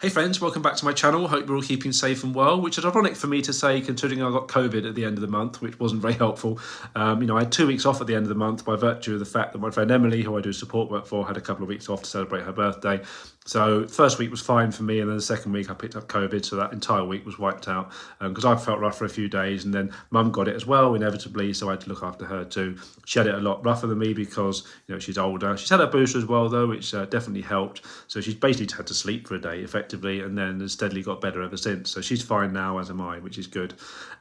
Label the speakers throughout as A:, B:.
A: Hey friends, welcome back to my channel. Hope you're all keeping safe and well, which is ironic for me to say considering I got COVID at the end of the month, which wasn't very helpful. I had 2 weeks off at the end of the month by virtue of the fact that my friend Emily, who I do support work for, had a couple of weeks off to celebrate her birthday. So first week was fine for me, and then the second week I picked up COVID, so that entire week was wiped out because I felt rough for a few days, and then Mum got it as well, inevitably, so I had to look after her too. She had it a lot rougher than me because she's older. She's had her booster as well though, which definitely helped. So she's basically had to sleep for a day effectively, and then has steadily got better ever since. So she's fine now, as am I, which is good.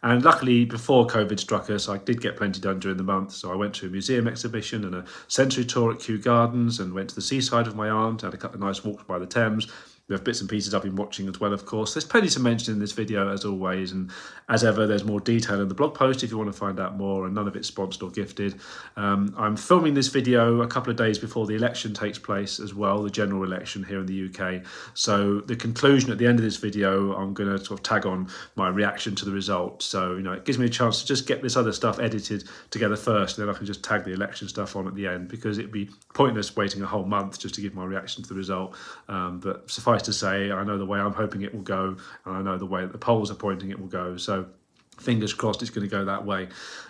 A: And luckily, before COVID struck us, I did get plenty done during the month. So I went to a museum exhibition and a sensory tour at Kew Gardens, and went to the seaside with my aunt, had a couple of nice walks by the Thames. We have bits and pieces I've been watching as well, of course. There's plenty to mention in this video, as always, and as ever, there's more detail in the blog post if you want to find out more, and none of it's sponsored or gifted. I'm filming this video a couple of days before the election takes place as well, the general election here in the UK. So the conclusion at the end of this video, I'm going to sort of tag on my reaction to the result. So, it gives me a chance to just get this other stuff edited together first, and then I can just tag the election stuff on at the end, because it'd be pointless waiting a whole month just to give my reaction to the result. But suffice to say, I know the way I'm hoping it will go, and I know the way that the polls are pointing it will go. So fingers crossed it's going to go that way.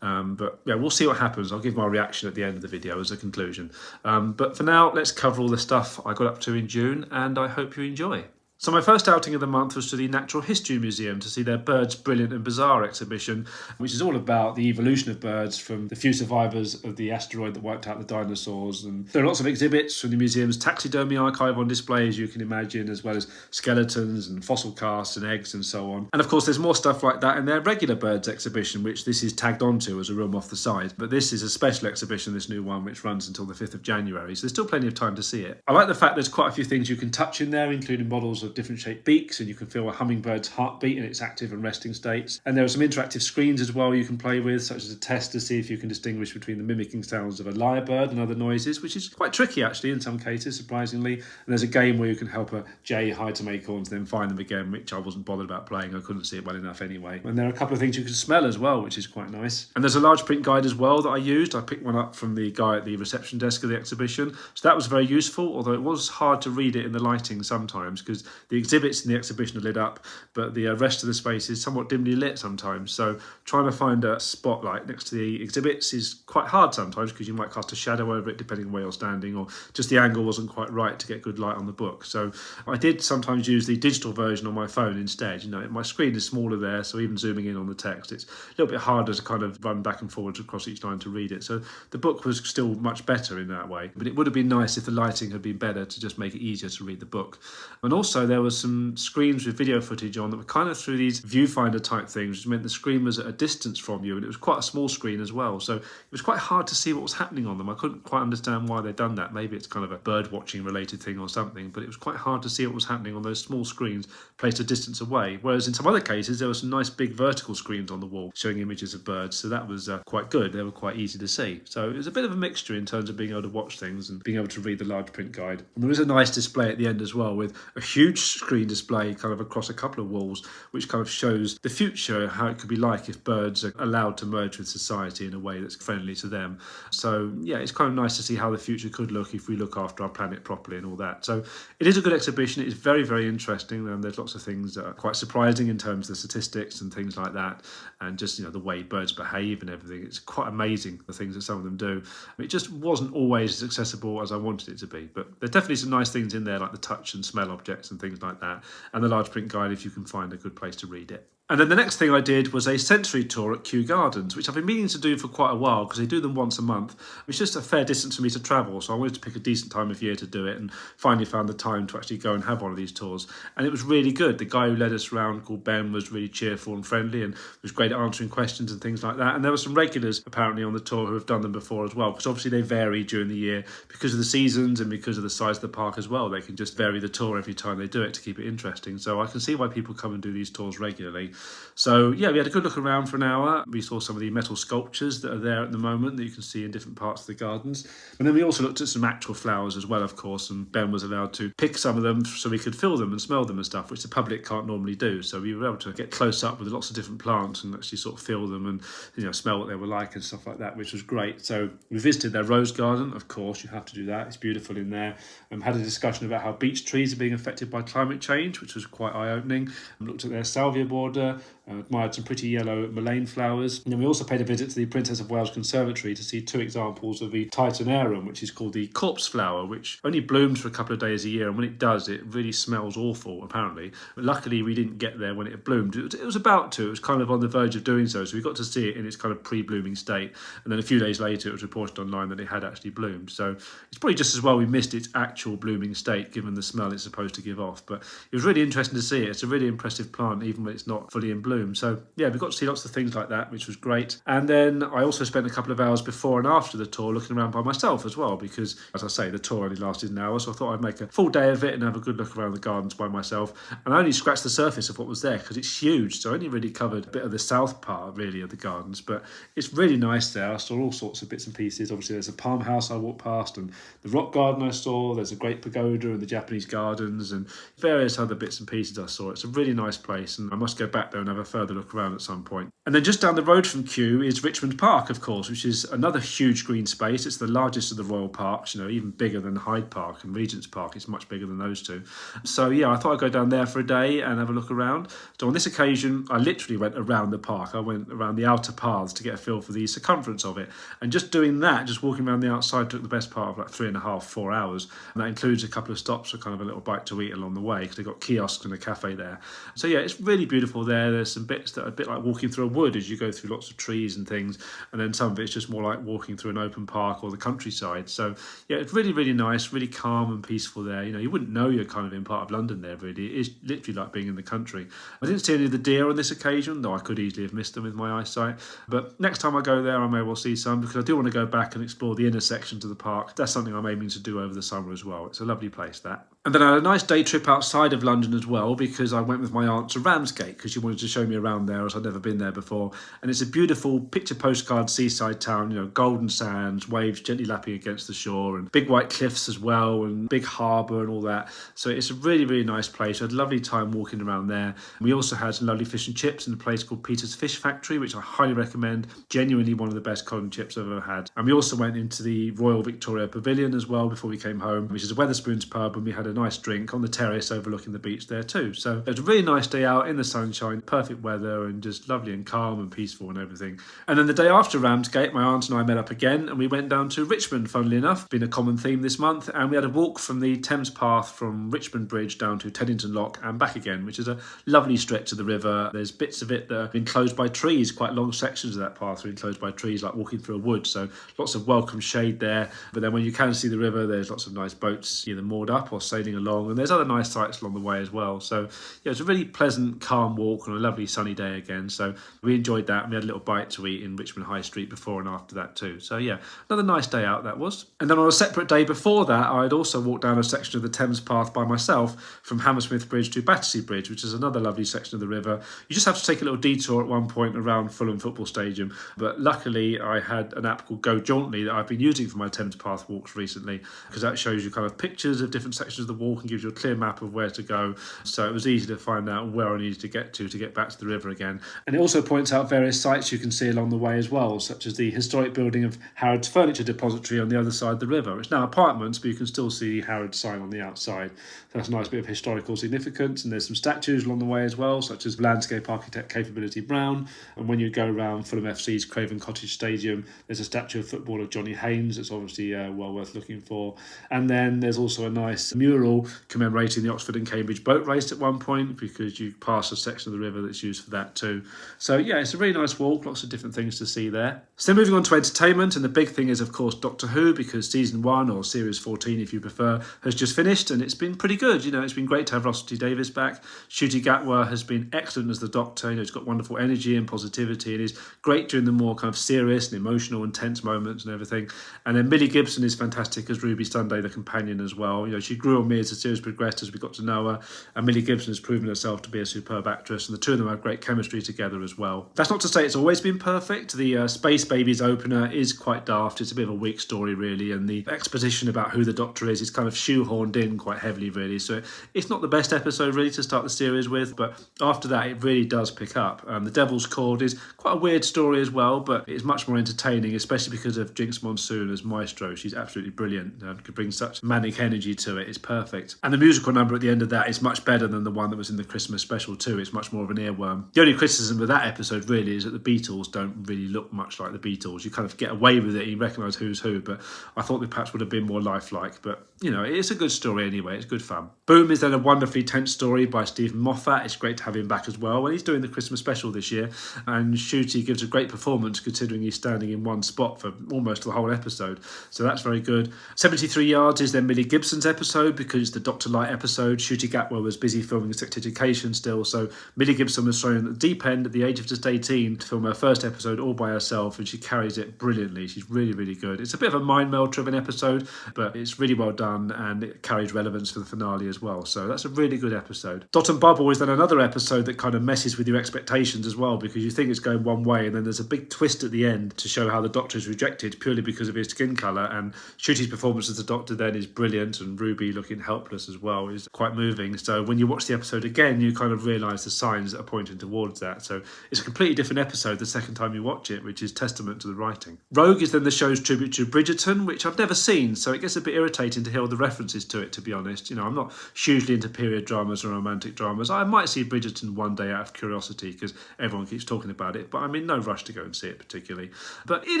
A: But yeah, we'll see what happens. I'll give my reaction at the end of the video as a conclusion. But for now, let's cover all the stuff I got up to in June, and I hope you enjoy. So my first outing of the month was to the Natural History Museum to see their Birds Brilliant and Bizarre exhibition, which is all about the evolution of birds from the few survivors of the asteroid that wiped out the dinosaurs. And there are lots of exhibits from the museum's taxidermy archive on display, as you can imagine, as well as skeletons and fossil casts and eggs and so on. And of course, there's more stuff like that in their regular birds exhibition, which this is tagged onto as a room off the side. But this is a special exhibition, this new one, which runs until the 5th of January. So there's still plenty of time to see it. I like the fact there's quite a few things you can touch in there, including models of different shaped beaks, and you can feel a hummingbird's heartbeat in its active and resting states. And there are some interactive screens as well you can play with, such as a test to see if you can distinguish between the mimicking sounds of a lyrebird and other noises, which is quite tricky actually in some cases, surprisingly. And there's a game where you can help a jay hide some acorns and then find them again, which I wasn't bothered about playing. I couldn't see it well enough anyway. And there are a couple of things you can smell as well, which is quite nice. And there's a large print guide as well that I used. I picked one up from the guy at the reception desk of the exhibition, so that was very useful, although it was hard to read it in the lighting sometimes because the exhibits in the exhibition are lit up, but the rest of the space is somewhat dimly lit sometimes. So trying to find a spotlight next to the exhibits is quite hard sometimes, because you might cast a shadow over it depending on where you're standing, or just the angle wasn't quite right to get good light on the book. So I did sometimes use the digital version on my phone instead. My screen is smaller there, so even zooming in on the text, it's a little bit harder to kind of run back and forwards across each line to read it. So the book was still much better in that way, but it would have been nice if the lighting had been better to just make it easier to read the book. And also there was some screens with video footage on that were kind of through these viewfinder type things, which meant the screen was at a distance from you, and it was quite a small screen as well, so it was quite hard to see what was happening on them. I couldn't quite understand why they'd done that. Maybe it's kind of a bird watching related thing or something, but it was quite hard to see what was happening on those small screens placed a distance away, whereas in some other cases there were some nice big vertical screens on the wall showing images of birds, so that was quite good. They were quite easy to see, so it was a bit of a mixture in terms of being able to watch things and being able to read the large print guide. And there was a nice display at the end as well, with a huge screen display kind of across a couple of walls, which kind of shows the future, how it could be like if birds are allowed to merge with society in a way that's friendly to them. So yeah, it's kind of nice to see how the future could look if we look after our planet properly and all that. So it is a good exhibition. It is very, very interesting, and there's lots of things that are quite surprising in terms of the statistics and things like that, and just the way birds behave and everything. It's quite amazing the things that some of them do. It just wasn't always as accessible as I wanted it to be, but there's definitely some nice things in there, like the touch and smell objects and things like that, and the large print guide if you can find a good place to read it. And then the next thing I did was a sensory tour at Kew Gardens, which I've been meaning to do for quite a while because they do them once a month. It's just a fair distance for me to travel, so I wanted to pick a decent time of year to do it, and finally found the time to actually go and have one of these tours. And it was really good. The guy who led us around, called Ben, was really cheerful and friendly and was great at answering questions and things like that. And there were some regulars apparently on the tour who have done them before as well, because obviously they vary during the year because of the seasons and because of the size of the park as well. They can just vary the tour every time they do it to keep it interesting. So I can see why people come and do these tours regularly. So yeah, we had a good look around for an hour. We saw some of the metal sculptures that are there at the moment that you can see in different parts of the gardens. And then we also looked at some actual flowers as well, of course, and Ben was allowed to pick some of them so we could feel them and smell them and stuff, which the public can't normally do. So we were able to get close up with lots of different plants and actually sort of feel them and, you know, smell what they were like and stuff like that, which was great. So we visited their rose garden, of course, you have to do that. It's beautiful in there. Had a discussion about how beech trees are being affected by climate change, which was quite eye-opening. Looked at their salvia border, admired some pretty yellow mullein flowers. And then we also paid a visit to the Princess of Wales Conservatory to see 2 examples of the Titanarum, which is called the corpse flower, which only blooms for a couple of days a year. And when it does, it really smells awful, apparently. But luckily, we didn't get there when it bloomed. It was about to. It was kind of on the verge of doing so. So we got to see it in its kind of pre-blooming state. And then a few days later, it was reported online that it had actually bloomed. So it's probably just as well we missed its actual blooming state, given the smell it's supposed to give off. But it was really interesting to see it. It's a really impressive plant, even when it's not fully in bloom. So yeah, we got to see lots of things like that, which was great. And then I also spent a couple of hours before and after the tour looking around by myself as well, because as I say, the tour only lasted an hour, so I thought I'd make a full day of it and have a good look around the gardens by myself. And I only scratched the surface of what was there because it's huge, so I only really covered a bit of the south part really of the gardens, but it's really nice there. I saw all sorts of bits and pieces. Obviously there's a palm house I walked past, and the rock garden I saw, there's a great pagoda and the Japanese gardens and various other bits and pieces I saw. It's a really nice place, and I must go back there and have a further look around at some point. And then just down the road from Kew is Richmond Park, of course, which is another huge green space. It's the largest of the royal parks, you know, even bigger than Hyde Park and Regent's Park. It's much bigger than those two. So yeah, I thought I'd go down there for a day and have a look around. So on this occasion, I literally went around the park. I went around the outer paths to get a feel for the circumference of it. And just doing that, just walking around the outside, took the best part of like 3.5, 4 hours. And that includes a couple of stops for kind of a little bite to eat along the way, because they've got kiosks and a cafe there. So yeah, it's really beautiful there. There's some bits that are a bit like walking through a wood as you go through lots of trees and things. And then some of it's just more like walking through an open park or the countryside. So yeah, it's really, really nice, really calm and peaceful there. You know, you wouldn't know you're kind of in part of London there, really. It is literally like being in the country. I didn't see any of the deer on this occasion, though I could easily have missed them with my eyesight. But next time I go there, I may well see some, because I do want to go back and explore the inner sections of the park. That's something I'm aiming to do over the summer as well. It's a lovely place, that. And then I had a nice day trip outside of London as well, because I went with my aunt to Ramsgate, because she wanted to show me around there, as I'd never been there before. And it's a beautiful picture postcard seaside town, you know, golden sands, waves gently lapping against the shore, and big white cliffs as well, and big harbour and all that. So it's a really, really nice place. I had a lovely time walking around there. We also had some lovely fish and chips in a place called Peter's Fish Factory, which I highly recommend. Genuinely one of the best cod and chips I've ever had. And we also went into the Royal Victoria Pavilion as well before we came home, which is a Wetherspoons pub, and we had a nice drink on the terrace overlooking the beach there too. So it was a really nice day out in the sunshine, perfect weather, and just lovely and calm and peaceful and everything. And then the day after Ramsgate, my aunt and I met up again, and we went down to Richmond, funnily enough. Been a common theme this month, and we had a walk from the Thames Path from Richmond Bridge down to Teddington Lock and back again, which is a lovely stretch of the river. There's bits of it that have been closed by trees, quite long sections of that path have been closed by trees, like walking through a wood, so lots of welcome shade there. But then when you can see the river, there's lots of nice boats either moored up or sailing along, and there's other nice sights along the way as well. So yeah, it's a really pleasant, calm walk on a lovely sunny day again. So we enjoyed that, and we had a little bite to eat in Richmond High Street before and after that too. So yeah, another nice day out that was. And then on a separate day before that, I'd also walked down a section of the Thames Path by myself from Hammersmith Bridge to Battersea Bridge, which is another lovely section of the river. You just have to take a little detour at one point around Fulham Football Stadium, but luckily I had an app called Go Jauntly that I've been using for my Thames Path walks recently, because that shows you kind of pictures of different sections of the walk and gives you a clear map of where to go. So it was easy to find out where I needed to get back to the river again. And it also points out various sites you can see along the way as well, such as the historic building of Harrods Furniture Depository on the other side of the river. It's now apartments, but you can still see Harrods sign on the outside. So that's a nice bit of historical significance. And there's some statues along the way as well, such as landscape architect Capability Brown. And when you go around Fulham FC's Craven Cottage Stadium, there's a statue of footballer Johnny Haynes that's obviously well worth looking for. And then there's also a nice mural commemorating the Oxford and Cambridge boat race at one point, because you pass a section of the river that's used for that too. So yeah, it's a really nice walk, lots of different things to see there. So moving on to entertainment, and the big thing is of course Doctor Who, because season 1, or series 14 if you prefer, has just finished, and it's been pretty good. You know, it's been great to have Russell T Davies back. Ncuti Gatwa has been excellent as the Doctor. You know, he's got wonderful energy and positivity, and he's great during the more kind of serious and emotional and tense moments and everything. And then Millie Gibson is fantastic as Ruby Sunday, the companion, as well. You know, she grew on me as the series progressed, as we got to know her, and Millie Gibson has proven herself to be a superb actress. and the two of them have great chemistry together as well. That's not to say it's always been perfect. The Space Babies opener is quite daft. It's a bit of a weak story, really, and the exposition about who the Doctor is kind of shoehorned in quite heavily, really. So it's not the best episode, really, to start the series with, but after that, it really does pick up. The Devil's Cord is quite a weird story as well, but it's much more entertaining, especially because of Jinx Monsoon as Maestro. She's absolutely brilliant and could bring such manic energy to it. It's perfect. And the musical number at the end of that is much better than the one that was in the Christmas special too. It's much more of an earworm. The only criticism of that episode really is that the Beatles don't really look much like the Beatles. You kind of get away with it, you recognise who's who, but I thought they perhaps would have been more lifelike. But, you know, it's a good story anyway. It's good fun. Boom is then a wonderfully tense story by Stephen Moffat. It's great to have him back as well. Well, he's doing the Christmas special this year, and Ncuti gives a great performance considering he's standing in one spot for almost the whole episode. So that's very good. 73 Yards is then Millie Gibson's episode because it's the Dr. Light episode. Ncuti Gatwa was busy filming Sex Education still, so Millie Gibson was thrown at the deep end at the age of just 18 to film her first episode all by herself, and she carries it brilliantly. She's really, really good. It's a bit of a mind meld driven episode, but it's really well done and it carries relevance for the finale as well. So that's a really good episode. Dot and Bubble is then another episode that kind of messes with your expectations as well, because you think it's going one way and then there's a big twist at the end to show how the Doctor is rejected purely because of his skin colour, and Ncuti's performance as the Doctor then is brilliant, and Ruby looking helpless as well is quite moving. So when you watch the episode again, you kind of realise the signs that are pointing towards that. So it's a completely different episode the second time you watch it, which is testament to the writing. Rogue is then the show's tribute to Bridgerton, which I've never seen, so it gets a bit irritating to hear all the references to it, to be honest. You know, I'm not hugely into period dramas or romantic dramas. I might see Bridgerton one day out of curiosity because everyone keeps talking about it, but I'm in no rush to go and see it particularly. But it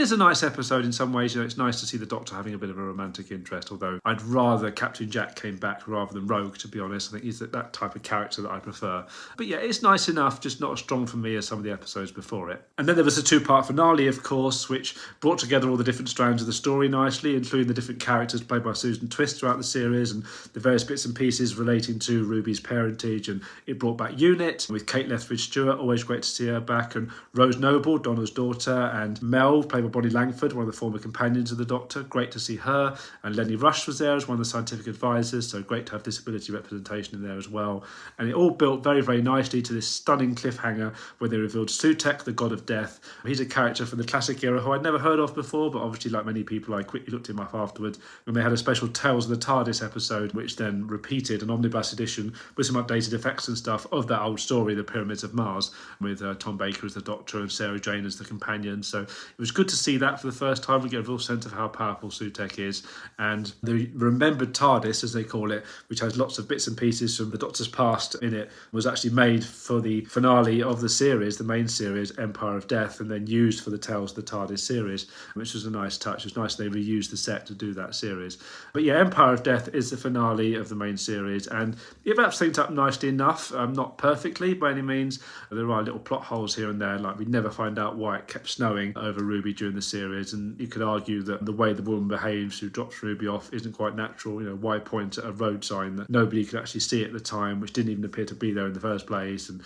A: is a nice episode in some ways. You know, it's nice to see the Doctor having a bit of a romantic interest, although I'd rather Captain Jack came back rather than Rogue, to be honest. I think he's that type of character that I prefer. But yeah, it's nice enough, just not as strong for me as some of the episodes before it. And then there was a two-part finale, of course, which brought together all the different strands of the story nicely, including the different characters played by Susan Twist throughout the series and the various bits and pieces relating to Ruby's parentage. And it brought back Unit with Kate Lethbridge-Stewart, always great to see her back, and Rose Noble, Donna's daughter, and Mel, played by Bonnie Langford, one of the former companions of the Doctor. Great to see her. And Lenny Rush was there as one of the scientific advisors, so great to have disability representation in there as well. And it all built very, very nicely to this stunning cliffhanger where they revealed Sutekh, the god of death. He's a character from the classic era who I'd never heard of before, but obviously, like many people, I quickly looked him up afterwards. And they had a special Tales of the TARDIS episode, which then repeated an omnibus edition with some updated effects and stuff of that old story, The Pyramids of Mars, with Tom Baker as the Doctor and Sarah Jane as the companion. So it was good to see that for the first time. We get a real sense of how powerful Sutekh is. And the Remembered TARDIS, as they call it, which has lots of bits and pieces from the Doctor's past in it, was actually made for the finale of the series, the main series, Empire of Death, and then used for the Tales of the TARDIS series, which was a nice touch. It was nice they reused the set to do that series. But yeah, Empire of Death is the finale of the main series, and it wraps things up nicely enough, not perfectly by any means. There are little plot holes here and there, like we never find out why it kept snowing over Ruby during the series, and you could argue that the way the woman behaves who drops Ruby off isn't quite natural. You know, why point at a road sign that nobody could actually see at the time, which didn't even appear to be there in the first place? And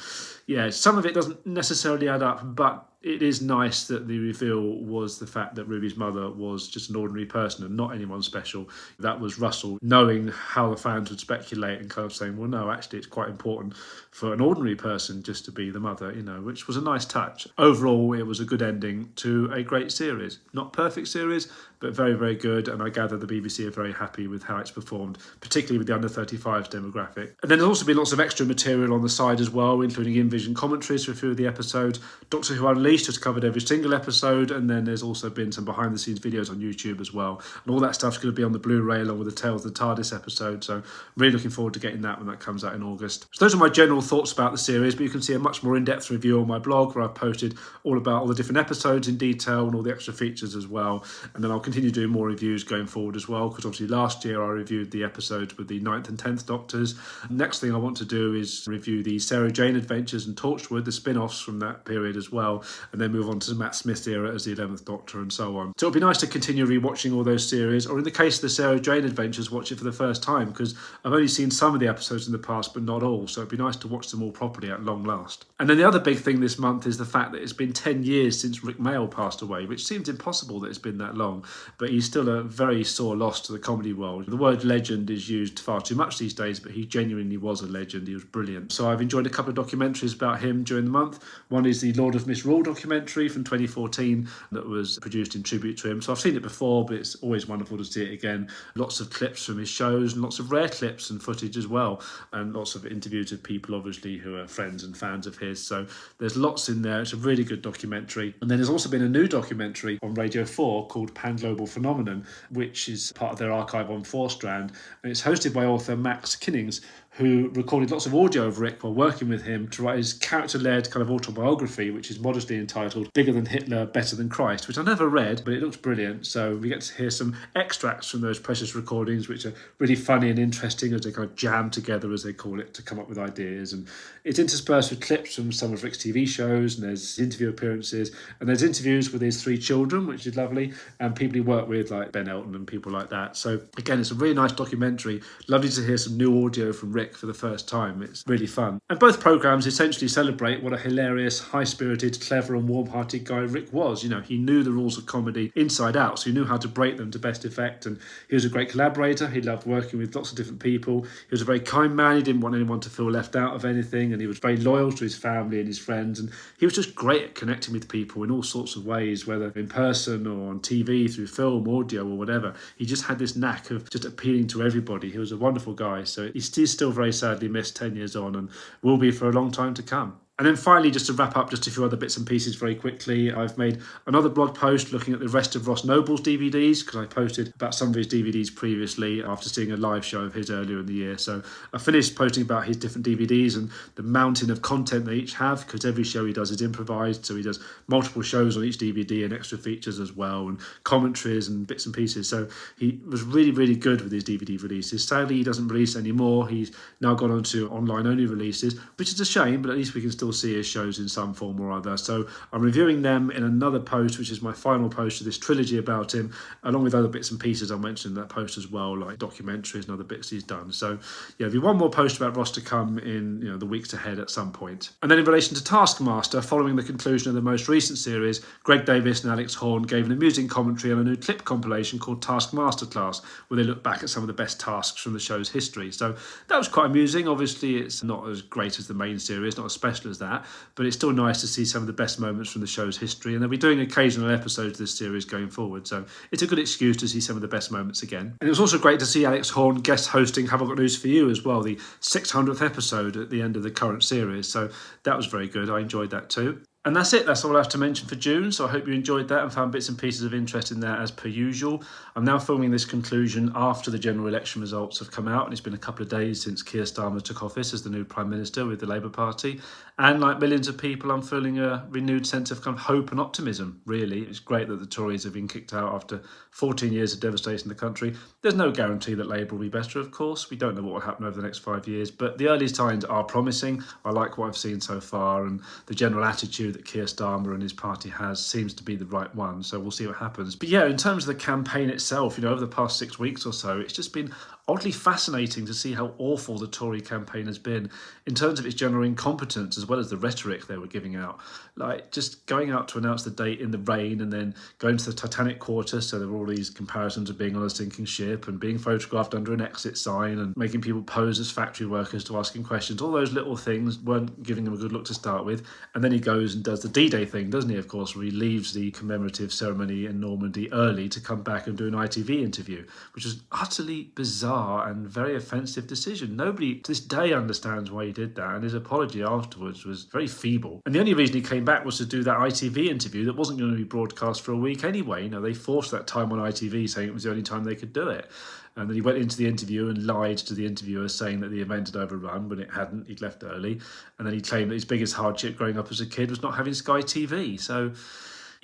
A: yeah, some of it doesn't necessarily add up, but it is nice that the reveal was the fact that Ruby's mother was just an ordinary person and not anyone special. That was Russell knowing how the fans would speculate and kind of saying, well, no, actually it's quite important for an ordinary person just to be the mother, you know, which was a nice touch. Overall, it was a good ending to a great series. Not perfect series, but very, very good. And I gather the BBC are very happy with how it's performed, particularly with the under 35s demographic. And then there's also been lots of extra material on the side as well, including in-vision commentaries for a few of the episodes. Doctor Who Unleashed has covered every single episode, and then there's also been some behind-the-scenes videos on YouTube as well. And all that stuff's going to be on the Blu-ray along with the Tales of the TARDIS episode, so really looking forward to getting that when that comes out in August. So those are my general thoughts about the series, but you can see a much more in-depth review on my blog where I've posted all about all the different episodes in detail and all the extra features as well. And then I'll continue doing more reviews going forward as well, because obviously last year I reviewed the episodes with the 9th and 10th Doctors. Next thing I want to do is review the Sarah Jane Adventures and Torchwood, the spin-offs from that period as well. and then move on to Matt Smith's era as the 11th Doctor and so on. So it'll be nice to continue rewatching all those series, or in the case of the Sarah Jane Adventures, watch it for the first time, because I've only seen some of the episodes in the past, but not all, so it'd be nice to watch them all properly at long last. And then the other big thing this month is the fact that it's been 10 years since Rick Mayall passed away, which seems impossible that it's been that long, but he's still a very sore loss to the comedy world. The word legend is used far too much these days, but he genuinely was a legend. He was brilliant. So I've enjoyed a couple of documentaries about him during the month. One is the Lord of Misrule documentary from 2014 that was produced in tribute to him. So I've seen it before, but it's always wonderful to see it again. Lots of clips from his shows and lots of rare clips and footage as well, and lots of interviews with people obviously who are friends and fans of his. So there's lots in there. It's a really good documentary. And then there's also been a new documentary on Radio 4 called Pan Global Phenomenon, which is part of their archive on 4 Strand, and it's hosted by author Max Kinnings, who recorded lots of audio of Rick while working with him to write his character-led kind of autobiography, which is modestly entitled Bigger Than Hitler, Better Than Christ, which I never read, but it looks brilliant. So we get to hear some extracts from those precious recordings, which are really funny and interesting as they kind of jam together, as they call it, to come up with ideas. And it's interspersed with clips from some of Rick's TV shows, and there's interview appearances, and there's interviews with his 3 children, which is lovely, and people he worked with, like Ben Elton and people like that. So again, it's a really nice documentary. Lovely to hear some new audio from Rick for the first time. It's really fun. And both programmes essentially celebrate what a hilarious, high-spirited, clever and warm-hearted guy Rick was. You know, he knew the rules of comedy inside out, so he knew how to break them to best effect, and he was a great collaborator. He loved working with lots of different people. He was a very kind man. He didn't want anyone to feel left out of anything, and he was very loyal to his family and his friends, and he was just great at connecting with people in all sorts of ways, whether in person or on TV, through film, audio or whatever. He just had this knack of just appealing to everybody. He was a wonderful guy, so he's still very sadly missed 10 years on, and will be for a long time to come. And then finally, just to wrap up, just a few other bits and pieces very quickly. I've made another blog post looking at the rest of Ross Noble's DVDs, because I posted about some of his DVDs previously after seeing a live show of his earlier in the year. So I finished posting about his different DVDs and the mountain of content they each have, because every show he does is improvised. So he does multiple shows on each DVD and extra features as well, and commentaries and bits and pieces. So he was really, really good with his DVD releases. Sadly, he doesn't release anymore. He's now gone on to online-only releases, which is a shame, but at least we can still see his shows in some form or other. So I'm reviewing them in another post, which is my final post of this trilogy about him, along with other bits and pieces I mentioned in that post as well, like documentaries and other bits he's done. So yeah, there'll be one more post about Ross to come in the weeks ahead at some point. And then in relation to Taskmaster, following the conclusion of the most recent series, Greg Davis and Alex Horne gave an amusing commentary on a new clip compilation called Taskmaster Class, where they look back at some of the best tasks from the show's history. So that was quite amusing. Obviously, it's not as great as the main series, not as special as that, but it's still nice to see some of the best moments from the show's history, and they'll be doing occasional episodes of this series going forward, so it's a good excuse to see some of the best moments again. And it was also great to see Alex Horne guest hosting Have I Got News For You as well, the 600th episode at the end of the current series, so that was very good. I enjoyed that too. And that's it. That's all I have to mention for June. So I hope you enjoyed that and found bits and pieces of interest in there as per usual. I'm now filming this conclusion after the general election results have come out, and it's been a couple of days since Keir Starmer took office as the new Prime Minister with the Labour Party. And like millions of people, I'm feeling a renewed sense of kind of hope and optimism, really. It's great that the Tories have been kicked out after 14 years of devastation in the country. There's no guarantee that Labour will be better, of course. We don't know what will happen over the next 5 years, but the early signs are promising. I like what I've seen so far, and the general attitude that Keir Starmer and his party has seems to be the right one, so we'll see what happens. But yeah, in terms of the campaign itself, over the past 6 weeks or so, it's just been oddly fascinating to see how awful the Tory campaign has been in terms of its general incompetence as well as the rhetoric they were giving out. Like just going out to announce the date in the rain and then going to the Titanic Quarter, so there were all these comparisons of being on a sinking ship and being photographed under an exit sign and making people pose as factory workers to ask him questions. All those little things weren't giving him a good look to start with. And then he goes and does the D-Day thing, doesn't he, of course, where he leaves the commemorative ceremony in Normandy early to come back and do an ITV interview, which was utterly bizarre and very offensive decision. Nobody to this day understands why he did that, and his apology afterwards was very feeble. And the only reason he came back was to do that ITV interview that wasn't going to be broadcast for a week anyway. They forced that time on ITV, saying it was the only time they could do it. And then he went into the interview and lied to the interviewer, saying that the event had overrun when it hadn't. He'd left early. And then he claimed that his biggest hardship growing up as a kid was not having Sky TV. So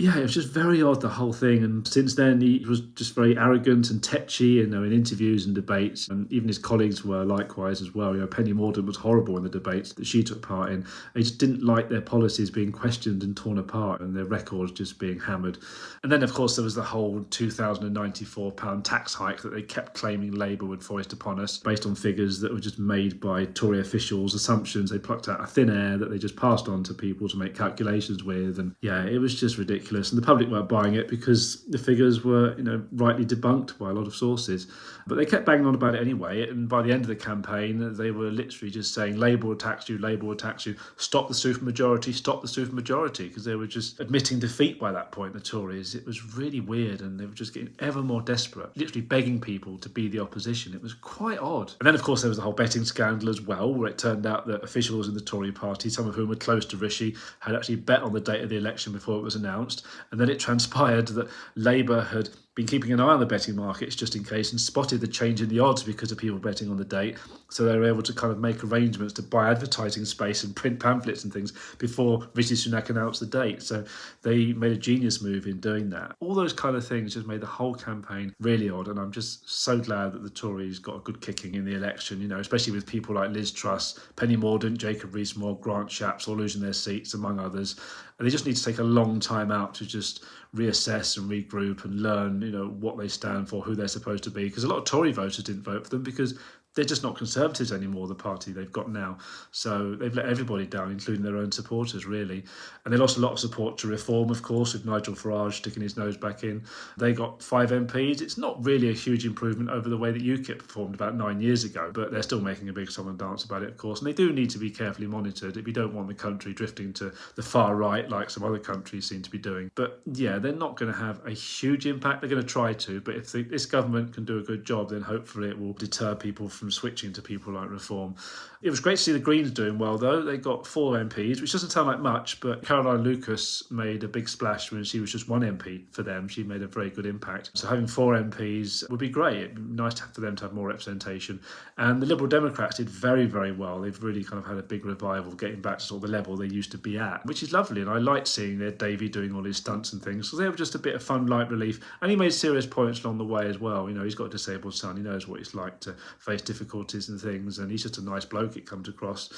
A: Yeah, it was just very odd, the whole thing. And since then, he was just very arrogant and tetchy, in interviews and debates. And even his colleagues were likewise as well. Penny Mordaunt was horrible in the debates that she took part in. They just didn't like their policies being questioned and torn apart and their records just being hammered. And then, of course, there was the whole £2,094 tax hike that they kept claiming Labour would foist upon us based on figures that were just made by Tory officials, assumptions they plucked out of thin air that they just passed on to people to make calculations with. And yeah, it was just ridiculous. And the public weren't buying it because the figures were, rightly debunked by a lot of sources. But they kept banging on about it anyway. And by the end of the campaign, they were literally just saying, Labour will tax you, Labour will tax you, stop the supermajority, stop the supermajority, because they were just admitting defeat by that point, the Tories. It was really weird, and they were just getting ever more desperate, literally begging people to be the opposition. It was quite odd. And then, of course, there was the whole betting scandal as well, where it turned out that officials in the Tory party, some of whom were close to Rishi, had actually bet on the date of the election before it was announced. And then it transpired that Labour had been keeping an eye on the betting markets just in case and spotted the change in the odds because of people betting on the date. So they were able to kind of make arrangements to buy advertising space and print pamphlets and things before Rishi Sunak announced the date. So they made a genius move in doing that. All those kind of things just made the whole campaign really odd. And I'm just so glad that the Tories got a good kicking in the election, especially with people like Liz Truss, Penny Mordaunt, Jacob Rees-Mogg, Grant Shapps all losing their seats, among others. And they just need to take a long time out to just reassess and regroup and learn, what they stand for, who they're supposed to be. Because a lot of Tory voters didn't vote for them because they're just not Conservatives anymore, the party they've got now. So they've let everybody down, including their own supporters, really. And they lost a lot of support to reform, of course, with Nigel Farage sticking his nose back in. They got 5 MPs. It's not really a huge improvement over the way that UKIP performed about 9 years ago, but they're still making a big song and dance about it, of course. And they do need to be carefully monitored if you don't want the country drifting to the far right like some other countries seem to be doing. But yeah, they're not going to have a huge impact. They're going to try to, but if this government can do a good job, then hopefully it will deter people from switching to people like Reform. It was great to see the Greens doing well, though. They got 4 MPs, which doesn't sound like much, but Caroline Lucas made a big splash when she was just 1 MP for them. She made a very good impact. So having 4 MPs would be great. It'd be nice for them to have more representation. And the Liberal Democrats did very, very well. They've really kind of had a big revival, getting back to sort of the level they used to be at, which is lovely. And I liked seeing their Davey doing all his stunts and things. So they were just a bit of fun, light relief. And he made serious points along the way as well. He's got a disabled son. He knows what it's like to face difficulties and things. And he's just a nice bloke, it comes across.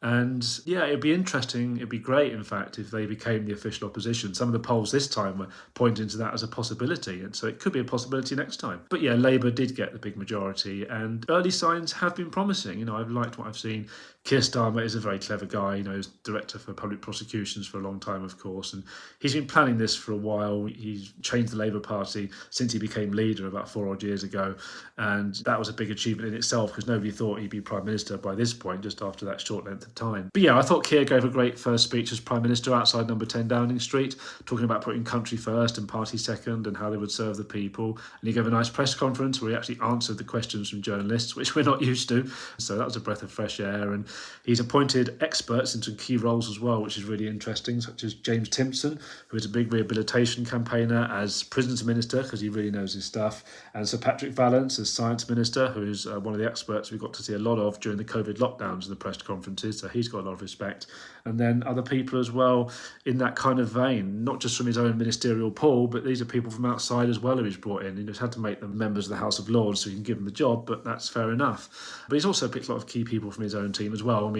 A: And yeah, it'd be interesting. It'd be great, in fact, if they became the official opposition. Some of the polls this time were pointing to that as a possibility. And so it could be a possibility next time. But yeah, Labour did get the big majority. And early signs have been promising. I've liked what I've seen. Keir Starmer is a very clever guy. He's Director for Public Prosecutions for a long time, of course. And he's been planning this for a while. He's changed the Labour Party since he became leader about 4 odd years ago. And that was a big achievement in itself because nobody thought he'd be Prime Minister by this point, just after that short length of time. But yeah, I thought Keir gave a great first speech as Prime Minister outside number 10 Downing Street, talking about putting country first and party second and how they would serve the people. And he gave a nice press conference where he actually answered the questions from journalists, which we're not used to. So that was a breath of fresh air. And he's appointed experts into key roles as well, which is really interesting, such as James Timpson, who is a big rehabilitation campaigner, as Prisons Minister, because he really knows his stuff, and Sir Patrick Vallance as Science Minister, who's one of the experts we got to see a lot of during the COVID lockdowns and the press conferences, so he's got a lot of respect. And then other people as well in that kind of vein, not just from his own ministerial pool, but these are people from outside as well who he's brought in. He's had to make them members of the House of Lords so he can give them the job, but that's fair enough. But he's also picked a lot of key people from his own team as well.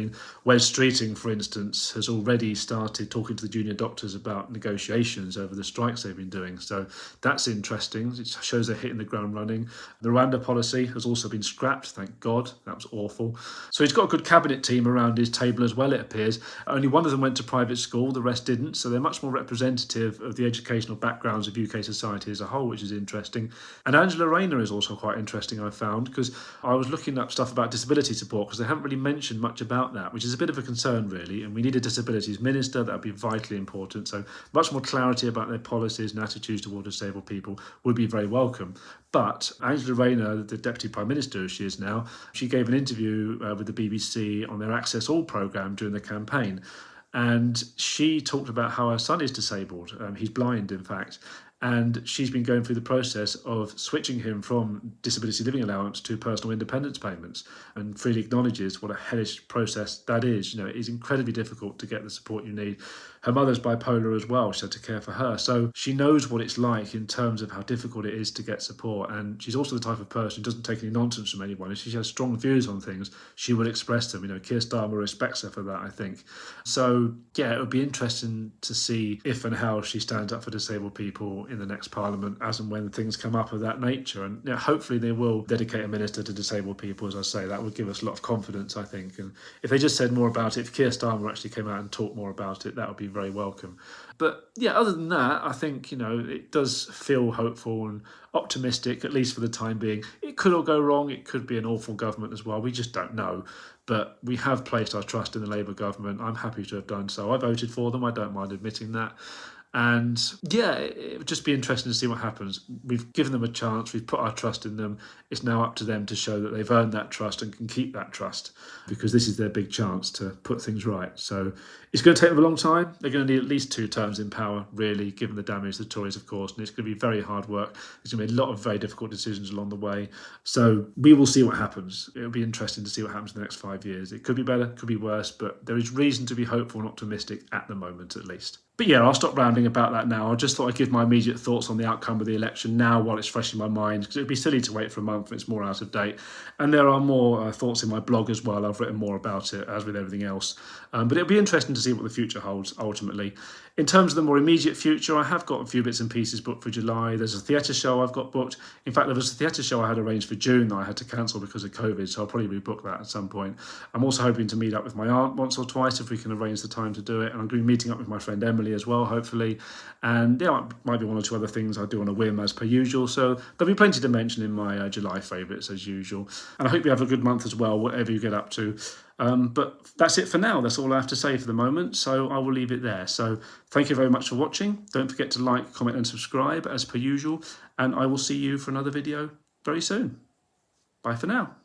A: Wes Streeting, for instance, has already started talking to the junior doctors about negotiations over the strikes they've been doing. So that's interesting. It shows they're hitting the ground running. The Rwanda policy has also been scrapped, thank God. That was awful. So he's got a good cabinet team around his table as well, it appears. Only one of them went to private school, the rest didn't. So they're much more representative of the educational backgrounds of UK society as a whole, which is interesting. And Angela Rayner is also quite interesting, I found, because I was looking up stuff about disability support because they haven't really mentioned much about that, which is a bit of a concern, really. And we need a disabilities minister. That would be vitally important. So much more clarity about their policies and attitudes toward disabled people would be very welcome. But Angela Rayner, the Deputy Prime Minister as she is now, she gave an interview with the BBC on their Access All programme during the campaign. And she talked about how her son is disabled. He's blind, in fact. And she's been going through the process of switching him from disability living allowance to personal independence payments, and freely acknowledges what a hellish process that is. You know, it is incredibly difficult to get the support you need. Her mother's bipolar as well. She had to care for her. So she knows what it's like in terms of how difficult it is to get support. And she's also the type of person who doesn't take any nonsense from anyone. If she has strong views on things, she will express them. You know, Keir Starmer respects her for that, I think. So, yeah, it would be interesting to see if and how she stands up for disabled people in the next Parliament, as and when things come up of that nature. And you know, hopefully they will dedicate a minister to disabled people, as I say. That would give us a lot of confidence, I think. And if they just said more about it, if Keir Starmer actually came out and talked more about it, that would be very welcome. But yeah, other than that, I think, you know, it does feel hopeful and optimistic, at least for the time being. It could all go wrong. It could be an awful government as well. We just don't know. But we have placed our trust in the Labour government. I'm happy to have done so. I voted for them. I don't mind admitting that. And yeah, it would just be interesting to see what happens. We've given them a chance. We've put our trust in them. It's now up to them to show that they've earned that trust and can keep that trust, because this is their big chance to put things right. So it's going to take them a long time. They're going to need at least 2 terms in power, really, given the damage the Tories have caused. And it's going to be very hard work. There's going to be a lot of very difficult decisions along the way. So we will see what happens. It'll be interesting to see what happens in the next 5 years. It could be better, could be worse, but there is reason to be hopeful and optimistic at the moment, at least. But yeah, I'll stop rambling about that now. I just thought I'd give my immediate thoughts on the outcome of the election now while it's fresh in my mind, because it'd be silly to wait for a month and it's more out of date. And there are more thoughts in my blog as well. I've written more about it, as with everything else. But it'll be interesting to see what the future holds ultimately. In terms of the more immediate future, I have got a few bits and pieces booked for July. There's a theatre show I've got booked. In fact, there was a theatre show I had arranged for June that I had to cancel because of COVID, so I'll probably rebook that at some point. I'm also hoping to meet up with my aunt once or twice if we can arrange the time to do it. And I'm going to be meeting up with my friend Emily as well, hopefully. And yeah, might be 1 or 2 other things I do on a whim as per usual. So there'll be plenty to mention in my July favourites as usual. And I hope you have a good month as well, whatever you get up to. But that's it for now. That's all I have to say for the moment. So I will leave it there. So thank you very much for watching. Don't forget to like, comment and subscribe as per usual. And I will see you for another video very soon. Bye for now.